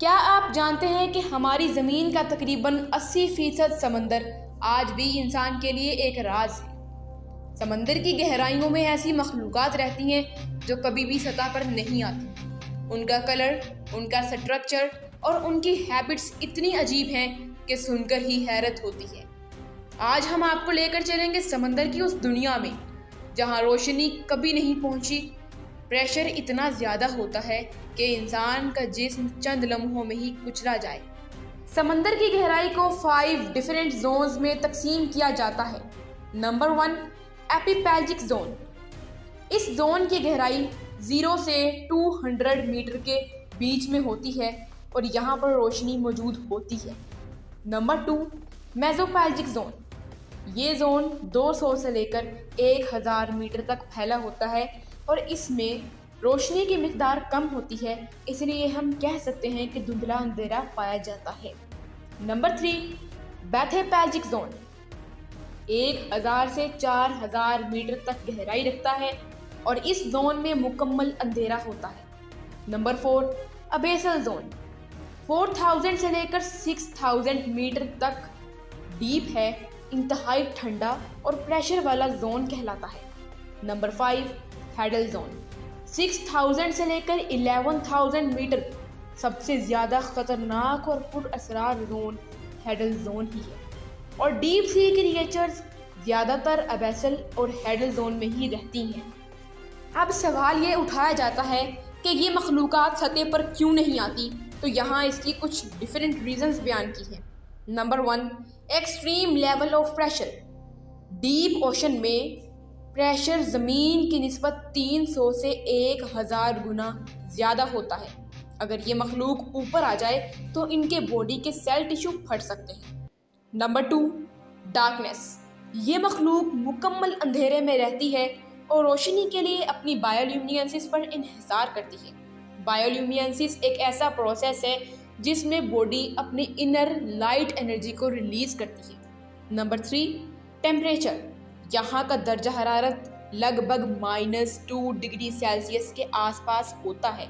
क्या आप जानते हैं कि हमारी ज़मीन का तकरीबन 80% समंदर आज भी इंसान के लिए एक राज है। समंदर की गहराइयों में ऐसी मखलूक़ात रहती हैं जो कभी भी सतह पर नहीं आती। उनका कलर, उनका स्ट्रक्चर और उनकी हैबिट्स इतनी अजीब हैं कि सुनकर ही हैरत होती है। आज हम आपको लेकर चलेंगे समंदर की उस दुनिया में जहाँ रोशनी कभी नहीं पहुँची, प्रेशर इतना ज़्यादा होता है कि इंसान का जिस्म चंद लम्हों में ही कुचला जाए। समंदर की गहराई को 5 डिफरेंट जोन्स में तकसीम किया जाता है। नंबर 1, एपिपेलजिक जोन। इस जोन की गहराई 0 से 200 मीटर के बीच में होती है और यहाँ पर रोशनी मौजूद होती है। नंबर 2, मेसोपेलजिक जोन। ये जोन 200 से लेकर 1000 मीटर तक फैला होता है और इसमें रोशनी की मिकदार कम होती है, इसलिए हम कह सकते हैं कि धुंधला अंधेरा पाया जाता है। Number 3, बैथेपेलजिक zone. 1000 से 4000 मीटर तक गहराई रखता है और इस जोन में मुकम्मल अंधेरा होता है। Number 4, अबेसल zone. 4000 से लेकर 6000 मीटर तक डीप है, इंतहाई ठंडा और प्रेशर वाला जोन कहलाता है। Number 5, hadal zone. 6000 से लेकर 11000 मीटर सबसे ज़्यादा ख़तरनाक और पुरअसरार जोन हैडल जोन ही है और डीप सी क्रिएचर्स ज़्यादातर अबेसल और हैडल जोन में ही रहती हैं। अब सवाल ये उठाया जाता है कि ये मखलूक़ात सतह पर क्यों नहीं आती, तो यहाँ इसकी कुछ डिफरेंट रीजंस बयान की हैं। Number 1, extreme level of pressure. Deep ocean में प्रेशर ज़मीन की निस्बत 300 से 1000 गुना ज़्यादा होता है। अगर ये मखलूक ऊपर आ जाए तो इनके बॉडी के सेल टिश्यू फट सकते हैं। Number 2, darkness. ये मखलूक मुकम्मल अंधेरे में रहती है और रोशनी के लिए अपनी बायोल्यूमिनेंसिस पर इन्हिसार करती है। बायोल्यूमिनेंसिस एक ऐसा प्रोसेस है जिसमें बॉडी अपनी इनर लाइट एनर्जी को रिलीज़ करती है। Number 3, temperature. यहाँ का दर्जा हरारत लगभग -2 डिग्री सेल्सियस के आसपास होता है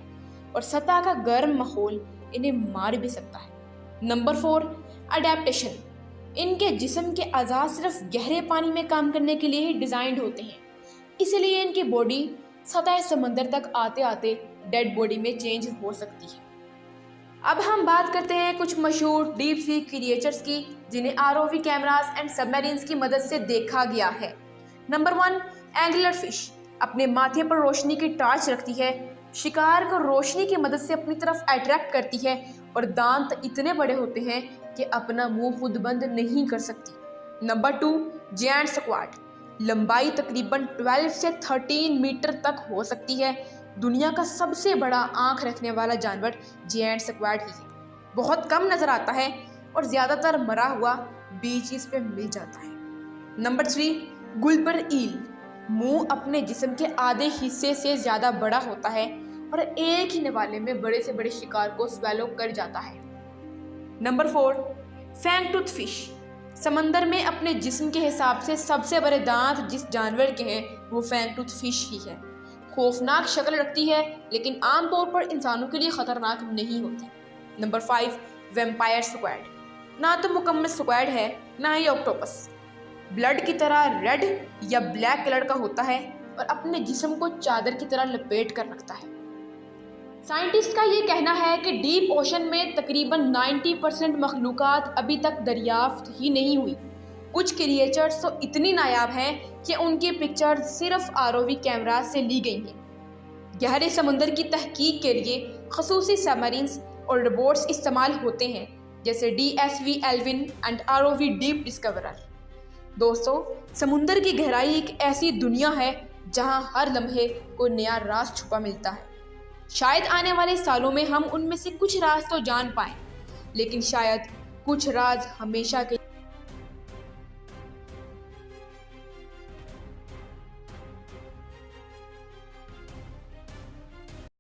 और सतह का गर्म माहौल इन्हें मार भी सकता है। Number 4, adaptation. इनके जिस्म के अज़ा सिर्फ गहरे पानी में काम करने के लिए ही डिज़ाइंड होते हैं, इसलिए इनकी बॉडी सतह समंदर तक आते आते डेड बॉडी में चेंज हो सकती है। अब हम बात करते हैं कुछ मशहूर डीप सी क्रिएचर्स की जिन्हें ROV कैमरास एंड सबमरीन्स की मदद से देखा गया है। नंबर 1, एंगुलर फिश। अपने माथे पर रोशनी की टॉर्च रखती है, शिकार को रोशनी की मदद से अपनी तरफ अट्रैक्ट करती है और दांत इतने बड़े होते हैं कि अपना मुंह खुद बंद नहीं कर सकती। Number 2, giant squad. लंबाई तकरीबन 12 से 13 मीटर तक हो सकती है। दुनिया का सबसे बड़ा आंख रखने वाला जानवर जायंट स्क्वाड ही है। बहुत कम नज़र आता है और ज़्यादातर मरा हुआ बीचेस पे मिल जाता है। नंबर 3, गुलबर ईल। मुंह अपने जिस्म के आधे हिस्से से ज़्यादा बड़ा होता है और एक ही निवाले में बड़े से बड़े शिकार को स्वेलो कर जाता है। Number 4, fang tooth fish. समंदर में अपने जिस्म के हिसाब से सबसे बड़े दांत जिस जानवर के हैं वो फैंग टूथ फिश ही है। खौफनाक शक्ल रखती है लेकिन आमतौर पर इंसानों के लिए ख़तरनाक नहीं होती। Number 5, vampire squad. ना तो मुकम्मल स्क्वाड है ना ही ऑक्टोपस। ब्लड की तरह रेड या ब्लैक कलर का होता है और अपने जिस्म को चादर की तरह लपेट कर रखता है। साइंटिस्ट का ये कहना है कि डीप ओशन में तकरीबन 90% मखलूक़ात अभी तक दरियाफ्त ही नहीं हुई। कुछ क्रिएचर्स तो इतनी नायाब हैं कि उनकी पिक्चर सिर्फ ROV कैमरा से ली गई हैं। गहरे समुंदर की तहकीक के लिए खसूसी सबमरीन्स और रोबोट्स इस्तेमाल होते हैं, जैसे DSV Alvin and ROV deep discoverer. दोस्तों, समुंदर की गहराई एक ऐसी दुनिया है जहां हर लम्हे को नया राज छुपा मिलता है। शायद आने वाले सालों में हम उनमें से कुछ राज तो जान पाएं, लेकिन शायद कुछ राज हमेशा के